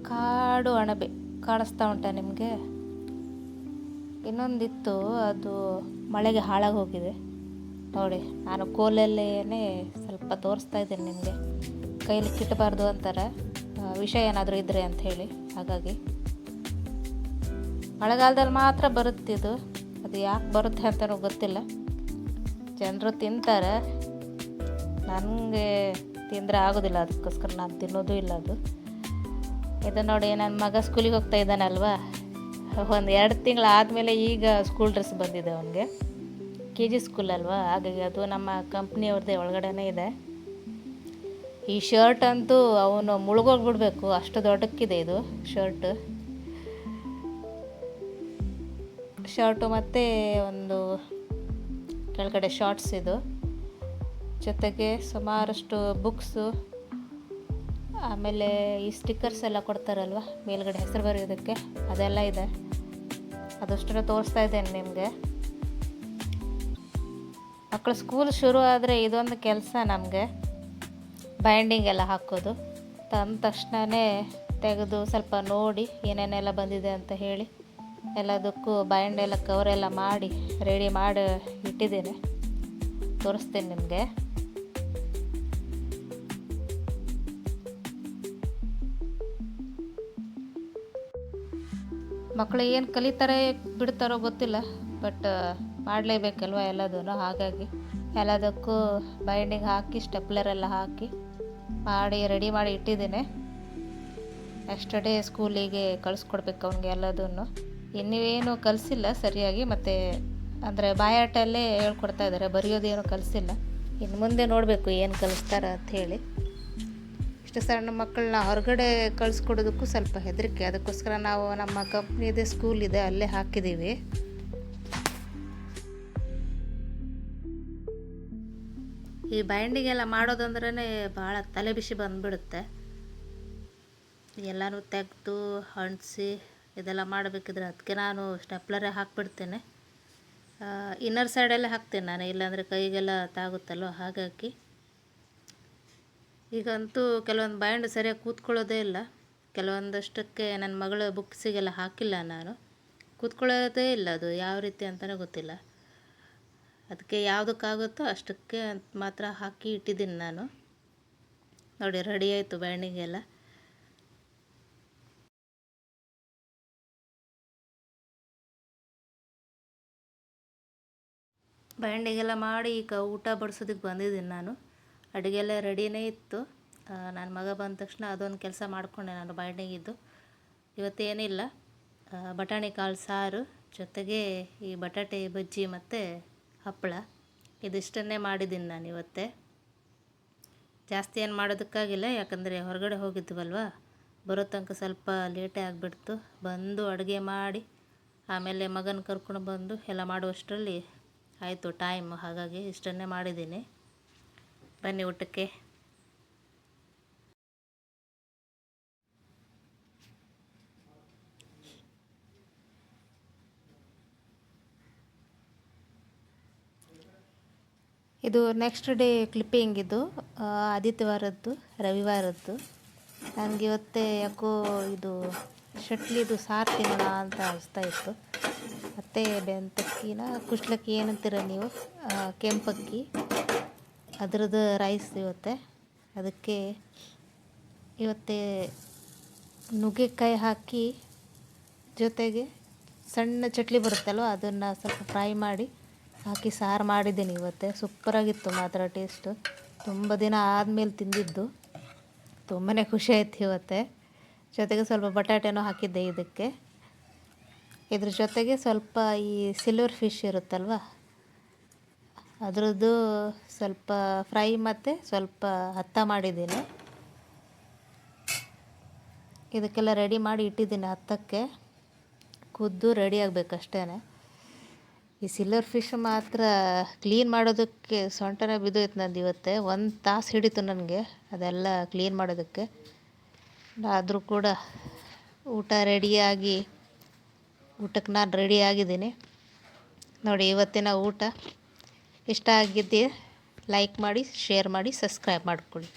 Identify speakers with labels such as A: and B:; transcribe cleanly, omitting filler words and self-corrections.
A: ಕಾಡು ಅಣಬೆ ಕಾಣಿಸ್ತಾ ಉಂಟಾ ನಿಮಗೆ? ಇನ್ನೊಂದಿತ್ತು, ಅದು ಮಳೆಗೆ ಹಾಳಾಗಿ ಹೋಗಿದೆ ನೋಡಿ. ನಾನು ಕೋಲಲ್ಲೇ ಸ್ವಲ್ಪ ತೋರಿಸ್ತಾ ಇದ್ದೇನೆ ನಿಮಗೆ. ಕೈಲಿ ಕಿಟ್ಟಬಾರ್ದು ಅಂತಾರೆ, ವಿಷಯ ಏನಾದರೂ ಇದ್ದರೆ ಅಂತ ಹೇಳಿ. ಹಾಗಾಗಿ ಮಳೆಗಾಲದಲ್ಲಿ ಮಾತ್ರ ಬರುತ್ತಿದ್ದು, ಅದು ಯಾಕೆ ಬರುತ್ತೆ ಅಂತಲೂ ಗೊತ್ತಿಲ್ಲ. ಜನರು ತಿಂತಾರೆ, ನನಗೆ ತಿಂದರೆ ಆಗೋದಿಲ್ಲ, ಅದಕ್ಕೋಸ್ಕರ ನಾನು ತಿನ್ನೋದು ಇಲ್ಲ ಅದು. ಇದು ನೋಡಿ, ನನ್ನ ಮಗ ಸ್ಕೂಲಿಗೆ ಹೋಗ್ತಾ ಇದ್ದಾನಲ್ವ, ಒಂದು 2 ತಿಂಗಳು ಆದಮೇಲೆ ಈಗ ಸ್ಕೂಲ್ ಡ್ರೆಸ್ ಬಂದಿದೆ ಅವನಿಗೆ. KG ಸ್ಕೂಲ್ ಅಲ್ವಾ, ಹಾಗಾಗಿ ಅದು ನಮ್ಮ ಕಂಪ್ನಿಯವ್ರದ್ದೇ, ಒಳಗಡೆನೇ ಇದೆ. ಈ ಶರ್ಟ್ ಅಂತೂ ಅವನು ಮುಳುಗೋಗ್ಬಿಡ್ಬೇಕು, ಅಷ್ಟು ದೊಡ್ಡಕ್ಕಿದೆ ಇದು ಶರ್ಟು ಮತ್ತು ಒಂದು ಕೆಳಗಡೆ ಶಾರ್ಟ್ಸ್ ಇದು, ಜೊತೆಗೆ ಸುಮಾರಷ್ಟು ಬುಕ್ಸು, ಆಮೇಲೆ ಈ ಸ್ಟಿಕ್ಕರ್ಸ್ ಎಲ್ಲ ಕೊಡ್ತಾರಲ್ವ ಮೇಲ್ಗಡೆ ಹೆಸರು ಬರೆಯೋದಕ್ಕೆ, ಅದೆಲ್ಲ ಇದೆ. ಅದಷ್ಟನ್ನು ತೋರಿಸ್ತಾ ಇದ್ದೇನೆ ನಿಮಗೆ. ಮಕ್ಕಳು ಸ್ಕೂಲ್ ಶುರು ಆದರೆ ಇದೊಂದು ಕೆಲಸ ನಮಗೆ, ಬೈಂಡಿಂಗ್ ಎಲ್ಲ ಹಾಕೋದು. ತಂದ ತಕ್ಷಣವೇ ತೆಗೆದು ಸ್ವಲ್ಪ ನೋಡಿ ಏನೇನೆಲ್ಲ ಬಂದಿದೆ ಅಂತ ಹೇಳಿ ಎಲ್ಲದಕ್ಕೂ ಬೈಂಡ್ ಎಲ್ಲ ಕವರೆಲ್ಲ ಮಾಡಿ ರೆಡಿ ಮಾಡಿ ಇಟ್ಟಿದ್ದೇನೆ, ತೋರಿಸ್ತೇನೆ ನಿಮಗೆ. ಮಕ್ಕಳು ಏನು ಕಲಿತಾರೆ ಬಿಡ್ತಾರೋ ಗೊತ್ತಿಲ್ಲ, ಬಟ್ ಮಾಡಲೇಬೇಕಲ್ವ ಎಲ್ಲದೂ. ಹಾಗಾಗಿ ಎಲ್ಲದಕ್ಕೂ ಬೈಂಡಿಂಗ್ ಹಾಕಿ ಸ್ಟೆಪ್ಲರೆಲ್ಲ ಹಾಕಿ ಮಾಡಿ ರೆಡಿ ಮಾಡಿ ಇಟ್ಟಿದ್ದೇನೆ. ನೆಕ್ಸ್ಟ್ ಡೇ ಸ್ಕೂಲಿಗೆ ಕಳಿಸ್ಕೊಡ್ಬೇಕು ಅವ್ನಿಗೆ ಎಲ್ಲದನ್ನು. ಇನ್ನೇನು ಕಲಿಸಿಲ್ಲ ಸರಿಯಾಗಿ, ಮತ್ತು ಅಂದರೆ ಬಾಯಾಟಲ್ಲೇ ಹೇಳ್ಕೊಡ್ತಾ ಇದ್ದಾರೆ, ಬರೆಯೋದೇನು ಕಲಿಸಿಲ್ಲ. ಇನ್ನು ಮುಂದೆ ನೋಡಬೇಕು ಏನು ಕಲಿಸ್ತಾರೆ ಅಂಥೇಳಿ. ಇಷ್ಟು ಸಣ್ಣ ಮಕ್ಕಳನ್ನ ಹೊರಗಡೆ ಕಳಿಸ್ಕೊಡೋದಕ್ಕೂ ಸ್ವಲ್ಪ ಹೆದರಿಕೆ, ಅದಕ್ಕೋಸ್ಕರ ನಾವು ನಮ್ಮ ಕಂಪ್ನಿದೇ ಸ್ಕೂಲ್ ಇದೆ ಅಲ್ಲೇ ಹಾಕಿದ್ದೀವಿ. ಈ ಬೈಂಡಿಂಗ್ ಎಲ್ಲ ಮಾಡೋದಂದ್ರೇ ಭಾಳ ತಲೆ ಬಿಸಿ ಬಂದುಬಿಡುತ್ತೆ. ಎಲ್ಲನೂ ತೆಗೆದು ಅಂಟಿಸಿ ಇದೆಲ್ಲ ಮಾಡಬೇಕಿದ್ರೆ ಅದಕ್ಕೆ ನಾನು ಸ್ಟೆಪ್ಲರೇ ಹಾಕಿಬಿಡ್ತೇನೆ. ಇನ್ನರ್ ಸೈಡಲ್ಲೇ ಹಾಕ್ತೇನೆ ನಾನು, ಇಲ್ಲಾಂದರೆ ಕೈಗೆಲ್ಲ ತಾಗುತ್ತಲ್ವ, ಹಾಗಾಗಿ. ಈಗಂತೂ ಕೆಲವೊಂದು ಬೈಂಡ್ ಸರಿಯಾಗಿ ಕೂತ್ಕೊಳ್ಳೋದೇ ಇಲ್ಲ. ಕೆಲವೊಂದಷ್ಟಕ್ಕೆ ನನ್ನ ಮಗಳ ಬುಕ್ಸಿಗೆಲ್ಲ ಹಾಕಿಲ್ಲ ನಾನು, ಕೂತ್ಕೊಳ್ಳೋದೇ ಇಲ್ಲ ಅದು, ಯಾವ ರೀತಿ ಅಂತಲೇ ಗೊತ್ತಿಲ್ಲ. ಅದಕ್ಕೆ ಯಾವುದಕ್ಕಾಗುತ್ತೋ ಅಷ್ಟಕ್ಕೆ ಮಾತ್ರ ಹಾಕಿ ಇಟ್ಟಿದ್ದೀನಿ ನಾನು. ನೋಡಿ, ರೆಡಿ ಆಯಿತು ಬೈಂಡಿಂಗ್ ಎಲ್ಲ. ಬೈಂಡಿಂಗ್ ಎಲ್ಲ ಮಾಡಿ ಈಗ ಊಟ ಬಡಿಸೋದಕ್ಕೆ ಬಂದಿದ್ದೀನಿ ನಾನು. ಅಡುಗೆ ಎಲ್ಲ ರೆಡಿನೇ ಇತ್ತು. ನನ್ನ ಮಗ ಬಂದ ತಕ್ಷಣ ಅದೊಂದು ಕೆಲಸ ಮಾಡಿಕೊಂಡೆ ನಾನು, ಬೈಂಡಿಂಗಿದ್ದು. ಇವತ್ತೇನಿಲ್ಲ, ಬಟಾಣಿ ಕಾಳು ಸಾರು ಜೊತೆಗೆ ಈ ಬಟಾಟೆ ಬಜ್ಜಿ ಮತ್ತು ಹಪ್ಪಳ, ಇದಿಷ್ಟನ್ನೇ ಮಾಡಿದ್ದೀನಿ ನಾನು ಇವತ್ತೇ. ಜಾಸ್ತಿ ಏನು ಮಾಡೋದಕ್ಕಾಗಿಲ್ಲ, ಯಾಕಂದರೆ ಹೊರಗಡೆ ಹೋಗಿದ್ವಲ್ವ, ಬರೋ ತನಕ ಸ್ವಲ್ಪ ಲೇಟೇ ಆಗಿಬಿಡ್ತು. ಬಂದು ಅಡುಗೆ ಮಾಡಿ ಆಮೇಲೆ ಮಗನ ಕರ್ಕೊಂಡು ಬಂದು ಎಲ್ಲ ಮಾಡುವಷ್ಟರಲ್ಲಿ ಆಯಿತು ಟೈಮ್. ಹಾಗಾಗಿ ಇಷ್ಟನ್ನೇ ಮಾಡಿದ್ದೀನಿ. ಬನ್ನಿ ಊಟಕ್ಕೆ. ಇದು ನೆಕ್ಸ್ಟ್ ಡೇ ಕ್ಲಿಪ್ಪಿಂಗ್, ಇದು ಆದಿತ್ಯವಾರದ್ದು, ರವಿವಾರದ್ದು. ನನಗೆ ಇವತ್ತೇ ಯಾಕೋ ಇದು ಶಟ್ಲಿದು ಸಾರು ತಿನ್ನೋಣ ಅಂತ ಅನಿಸ್ತಾ ಇತ್ತು. ಮತ್ತು ಬೆಂತಕ್ಕಿನ ಕುಶ್ಲಕ್ಕಿ ಏನಂತೀರ ನೀವು, ಕೆಂಪಕ್ಕಿ, ಅದರದ್ದು ರೈಸ್ ಇವತ್ತೆ. ಅದಕ್ಕೆ ಇವತ್ತೇ ನುಗ್ಗೆಕಾಯಿ ಹಾಕಿ ಜೊತೆಗೆ ಸಣ್ಣ ಚಟ್ಲಿ ಬರುತ್ತಲ್ವ, ಅದನ್ನು ಸ್ವಲ್ಪ ಫ್ರೈ ಮಾಡಿ ಹಾಕಿ ಸಾರು ಮಾಡಿದ್ದೀನಿ ಇವತ್ತೇ. ಸೂಪರಾಗಿತ್ತು ಮಾತ್ರ, ಟೇಸ್ಟು. ತುಂಬ ದಿನ ಆದಮೇಲೆ ತಿಂದಿದ್ದು, ತುಂಬಾ ಖುಷಿ ಆಯ್ತು ಇವತ್ತೇ. ಜೊತೆಗೆ ಸ್ವಲ್ಪ ಬಟಾಟೆನೂ ಹಾಕಿದ್ದೆ ಇದಕ್ಕೆ. ಇದ್ರ ಜೊತೆಗೆ ಸ್ವಲ್ಪ ಈ ಸಿಲ್ವರ್ ಫಿಶ್ ಇರುತ್ತಲ್ವ, ಅದರದ್ದು ಸ್ವಲ್ಪ ಫ್ರೈ ಮತ್ತು ಸ್ವಲ್ಪ ಹತ್ತ ಮಾಡಿದ್ದೀನಿ. ಇದಕ್ಕೆಲ್ಲ ರೆಡಿ ಮಾಡಿ ಇಟ್ಟಿದ್ದೀನಿ, ಹತ್ತಕ್ಕೆ ಕುದ್ದು ರೆಡಿ ಆಗಬೇಕಷ್ಟೇ. ಈ ಸಿಲ್ವರ್ ಫಿಶ್ ಮಾತ್ರ ಕ್ಲೀನ್ ಮಾಡೋದಕ್ಕೆ ಸೊಂಟನೇ ಬಿದ್ದೋಯ್ತು ನಂದು ಇವತ್ತೇ. 1 ತಾಸು ಹಿಡಿತು ನನಗೆ ಅದೆಲ್ಲ ಕ್ಲೀನ್ ಮಾಡೋದಕ್ಕೆ. ಆದರೂ ಕೂಡ ಊಟಕ್ಕೆ ನಾನು ರೆಡಿ ಆಗಿದ್ದೀನಿ ನೋಡಿ. ಇವತ್ತಿನ ಊಟ ಇಷ್ಟ ಆಗಿದ್ದೆ ಲೈಕ್ ಮಾಡಿ, ಶೇರ್ ಮಾಡಿ, ಸಬ್ಸ್ಕ್ರೈಬ್ ಮಾಡಿಕೊಳ್ಳಿ.